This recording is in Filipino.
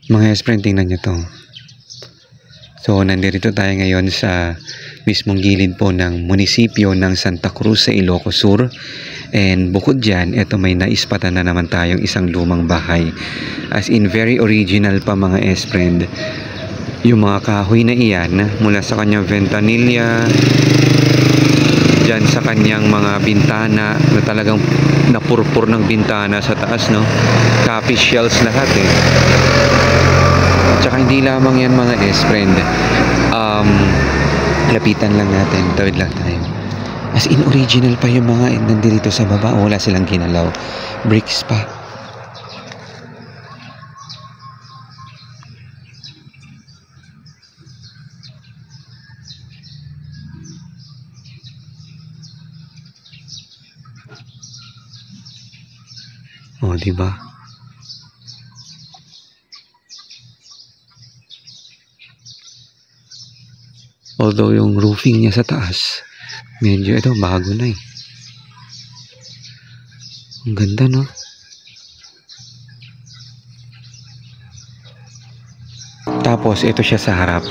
Mga S-friend, tingnan nyo to. So, nandito tayo ngayon sa mismong gilid po ng munisipyo ng Santa Cruz sa Ilocos Sur. And bukod dyan, eto may naispatan na naman tayong isang lumang bahay. As in, very original pa mga S-friend. Yung mga kahoy na iyan, mula sa kanyang ventanilla, dyan sa kanyang mga bintana, na talagang napurpur ng bintana sa taas, no? Copy shells lahat eh. Tsaka hindi lamang yan mga S-friend. Lapitan lang natin, tawid lang tayo. As in, original pa yung mga nandito sa baba. Wala silang ginalaw. Bricks pa. Oh, diba? Although yung roofing niya sa taas, medyo ito bago na eh. Ang ganda, no? Tapos ito siya sa harap.